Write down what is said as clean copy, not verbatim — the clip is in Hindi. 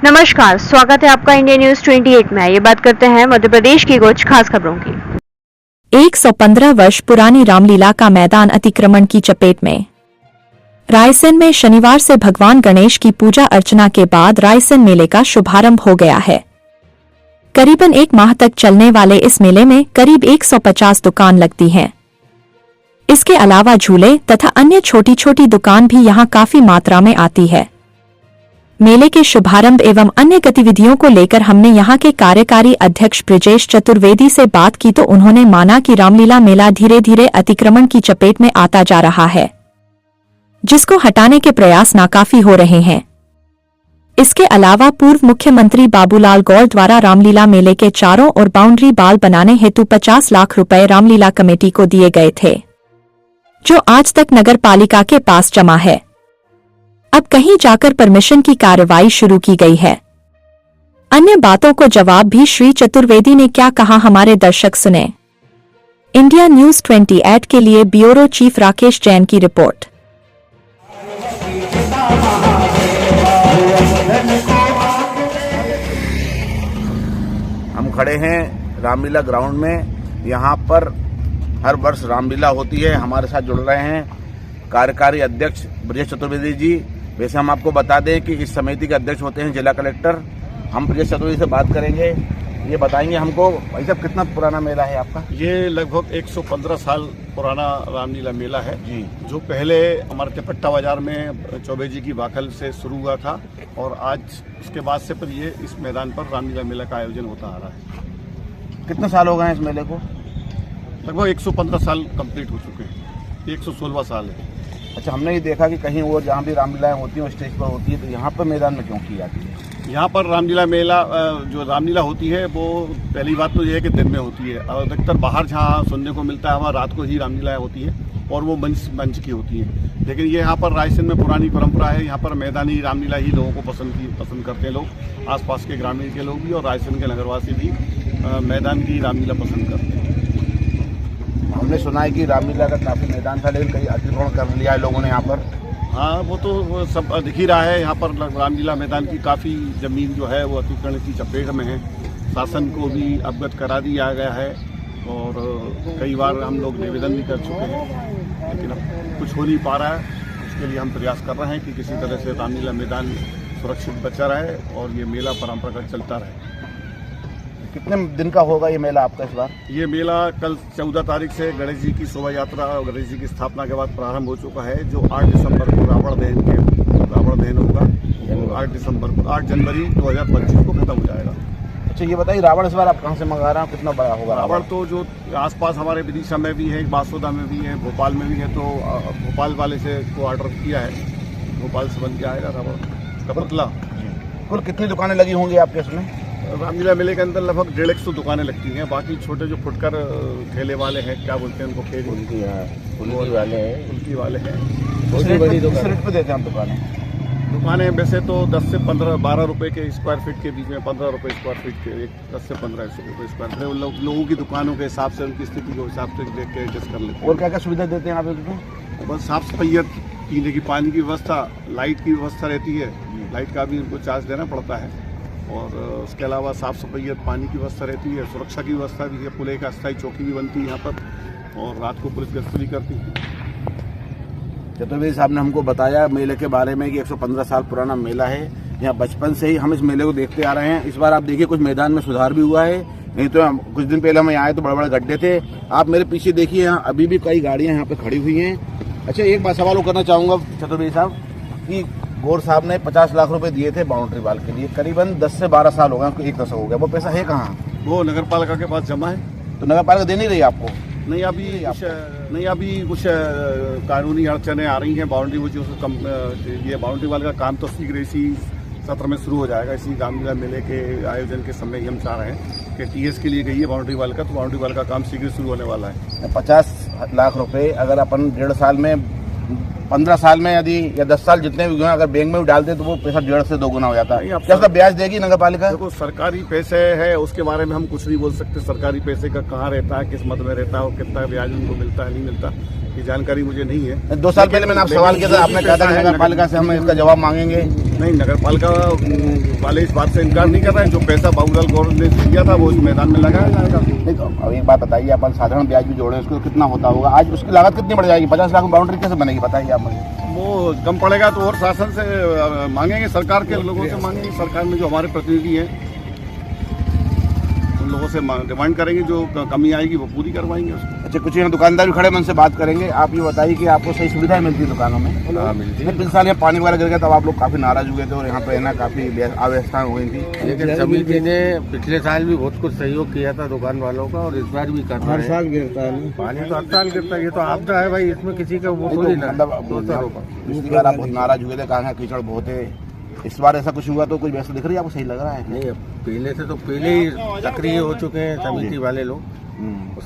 नमस्कार, स्वागत है आपका इंडिया न्यूज 28 में। ये बात करते हैं मध्य प्रदेश की कुछ खास खबरों की। 115 वर्ष पुरानी रामलीला का मैदान अतिक्रमण की चपेट में। रायसेन में शनिवार से भगवान गणेश की पूजा अर्चना के बाद रायसेन मेले का शुभारंभ हो गया है। करीबन एक माह तक चलने वाले इस मेले में करीब 150 दुकान लगती हैं। इसके अलावा झूले तथा अन्य छोटी छोटी दुकान भी यहां काफी मात्रा में आती है। मेले के शुभारंभ एवं अन्य गतिविधियों को लेकर हमने यहां के कार्यकारी अध्यक्ष ब्रिजेश चतुर्वेदी से बात की तो उन्होंने माना कि रामलीला मेला धीरे धीरे अतिक्रमण की चपेट में आता जा रहा है, जिसको हटाने के प्रयास नाकाफी हो रहे हैं। इसके अलावा पूर्व मुख्यमंत्री बाबूलाल गौर द्वारा रामलीला मेले के चारों ओर बाउंड्री बाल बनाने हेतु 50 लाख रुपए रामलीला कमेटी को दिए गए थे, जो आज तक नगर पालिका के पास जमा है। अब कहीं जाकर परमिशन की कार्रवाई शुरू की गई है। अन्य बातों को जवाब भी श्री चतुर्वेदी ने क्या कहा, हमारे दर्शक सुने। इंडिया न्यूज 28 के लिए ब्यूरो चीफ राकेश जैन की रिपोर्ट। हम खड़े हैं रामलीला ग्राउंड में। यहाँ पर हर वर्ष रामलीला होती है। हमारे साथ जुड़ रहे हैं कार्यकारी अध्यक्ष ब्रिजेश चतुर्वेदी जी। वैसे हम आपको बता दें कि इस समिति के अध्यक्ष होते हैं जिला कलेक्टर। हम ब्रिजेश चतुर्वेदी से बात करेंगे, ये बताएंगे हमको भाई साहब कितना पुराना मेला है आपका। ये लगभग 115 साल पुराना रामलीला मेला है जी, जो पहले हमारे तिपट्टा बाजार में चौबे जी की बाखल से शुरू हुआ था और आज उसके बाद से फिर ये इस मैदान पर रामलीला मेला का आयोजन होता आ रहा है। कितने साल हो गए हैं इस मेले को? लगभग 115 साल कंप्लीट हो चुके हैं। 116वां साल है। अच्छा, हमने ये देखा कि कहीं वो जहाँ भी रामलीलाएं होती हैं स्टेज पर होती है, तो यहाँ पर मैदान में क्यों की जाती है? यहाँ पर रामलीला मेला जो रामलीला होती है वो पहली बात तो ये है कि दिन में होती है और अधिकतर बाहर जहाँ सुनने को मिलता है वहाँ रात को ही रामलीलाएं होती है और वो मंच की होती है। लेकिन ये यहाँ पर रायसेन में पुरानी परंपरा है। यहाँ पर मैदानी रामलीला ही लोगों को पसंद करते हैं लोग। आसपास के ग्रामीण के लोग भी और रायसेन के नगरवासी भी मैदान की रामलीला पसंद करते हैं। हमने सुना है कि रामलीला का काफी मैदान था, लेकिन कहीं अतिक्रमण कर लिया है लोगों ने यहाँ पर। हाँ, वो तो सब दिख ही रहा है। यहाँ पर रामलीला मैदान की काफ़ी ज़मीन जो है वो अतिक्रमण की चपेट में है। शासन को भी अवगत करा दिया गया है और कई बार हम लोग निवेदन भी कर चुके हैं, लेकिन अब कुछ हो नहीं पा रहा है। उसके लिए हम प्रयास कर रहे हैं कि किसी तरह से रामलीला मैदान सुरक्षित बचा रहे और ये मेला परंपरागत चलता रहे। कितने दिन का होगा ये मेला आपका इस बार? ये मेला कल 14 तारीख से गणेश जी की शोभा यात्रा और गणेश जी की स्थापना के बाद प्रारंभ हो चुका है, जो 8 दिसंबर को रावण दहन होगा। 8 जनवरी 2025 को खत्म हो जाएगा। अच्छा, ये बताइए रावण इस बार आप कहाँ से मंगा रहे हैं, कितना बड़ा होगा रावण? तो जो आसपास हमारे विदिशा में भी है, बासोदा में भी है, भोपाल में भी है, तो भोपाल वाले से को ऑर्डर किया है। भोपाल से बन के आएगा रावण का पुतला। कुल कितनी दुकानें लगी होंगी आपके इसमें? रामलीला मेले के अंदर लगभग 150 दुकानें लगती हैं। बाकी छोटे जो फुटकर ठेले वाले हैं, क्या बोलते हैं उनको, फुल्की वाले हैं। किस रेट पे देते हैं दुकानें वैसे तो 10 से 12 रुपए के स्क्वायर फीट के बीच में, 15 रुपए स्क्वायर फीट के, 10 से 15 रुपए स्क्वायर फीट। लोगों की दुकानों के हिसाब से, उनकी स्थिति के हिसाब से देख के एडजस्ट कर लेते हैं। और क्या क्या सुविधा देते हैं आप इसमें? बस साफ सफाई, पीने की पानी की व्यवस्था, लाइट की व्यवस्था रहती है। लाइट का भी उनको चार्ज देना पड़ता है और उसके अलावा साफ़ सफाई, पानी की व्यवस्था रहती है। सुरक्षा की व्यवस्था भी है। पुलिस का अस्थायी चौकी भी बनती है यहाँ पर और रात को पुलिस गश्त भी करती है। चतुर्वेदी साहब ने हमको बताया मेले के बारे में कि 115 साल पुराना मेला है। यहाँ बचपन से ही हम इस मेले को देखते आ रहे हैं। इस बार आप देखिए कुछ मैदान में सुधार भी हुआ है, नहीं तो कुछ दिन पहले हम यहाँ आए तो बड़े बड़े गड्ढे थे। आप मेरे पीछे देखिए, यहाँ अभी भी कई गाड़ियाँ यहाँ पे खड़ी हुई हैं। अच्छा, एक बात सवाल करना चाहूँगा चतुर्वेदी साहब कि गौर साहब ने 50 लाख रुपए दिए थे बाउंड्री वाल के लिए, करीबन 10 से 12 साल हो गए, उसको 1 दशक हो गया। वो पैसा है कहाँ? वो नगर पालिका के पास जमा है। तो नगर पालिका दे नहीं रही आपको? नहीं, अभी कुछ कानूनी अड़चनें आ रही हैं। बाउंड्री ये बाउंड्री वाल का काम तो शीघ्र इसी सत्र में शुरू हो जाएगा। इसी रामलीला मेले के आयोजन के समय ही हम चाह रहे हैं कि TS के लिए गई है बाउंड्री वाल का, तो बाउंड्री वाल का काम शीघ्र शुरू होने वाला है। 50 लाख रुपए अगर अपन 1.5 साल में 15 साल में यदि या 10 साल जितने भी हुए अगर बैंक में भी डालते तो वो पैसा 1.5 से 2 गुना हो जाता नहीं, है। अब क्या उसका ब्याज देगी नगर पालिका? देखो सरकारी पैसे है उसके बारे में हम कुछ नहीं बोल सकते। सरकारी पैसे का कहाँ रहता है, किस मद में रहता है और कितना ब्याज उनको मिलता है नहीं मिलता, ये जानकारी मुझे नहीं है। 2 साल पहले मैंने आपसे सवाल किया था, आपने कहा था कि नगर पालिका से हम इसका जवाब मांगेंगे। नहीं, नगर पालिका वाले इस बात से इनकार नहीं कर रहे हैं। जो पैसा बाबूलाल गौर ने दिया था वो इस मैदान में लगाया जाएगा। नहीं तो अब एक बात बताइए, अपन साधारण ब्याज भी जोड़े उसको कितना होता होगा? आज उसकी लागत कितनी बढ़ जाएगी? 50 लाख में बाउंड्री कैसे बनेगी बताइए आप मुझे। वो कम पड़ेगा तो और शासन से मांगेंगे, सरकार के लोगों से मांगेंगे। सरकार में जो हमारे प्रतिनिधि हैं उन लोगों से डिमांड करेंगे, जो कमी आएगी वो पूरी करवाएंगे उसको। अच्छा, कुछ यहाँ दुकानदार भी खड़े हैं, उनसे बात करेंगे। आप ये बताइए कि आपको सही सुविधाएं मिलती है दुकानों में? हाँ, मिलती है। पिछले साल यहाँ पानी वगैरह गिर गया तब आप लोग काफी नाराज हुए थे और यहाँ पे ना काफी अव्यवस्थाएं हुई थी। लेकिन समिति ने पिछले साल भी बहुत कुछ सहयोग किया था दुकान वालों का और इस बार भी कर रहे हैं। हर साल गिरता है पानी, तो हर साल गिरता है। ये तो आपदा है भाई, इसमें किसी का वो थोड़ी ना। पिछली बार आप बहुत नाराज हुए थे, कहा कीचड़ बहुत है। इस बार ऐसा कुछ हुआ तो कुछ वैसा दिख रही है आपको? सही लग रहा है? नहीं, अब पहले से तो पहले ही सक्रिय हो चुके हैं समिति वाले लोग।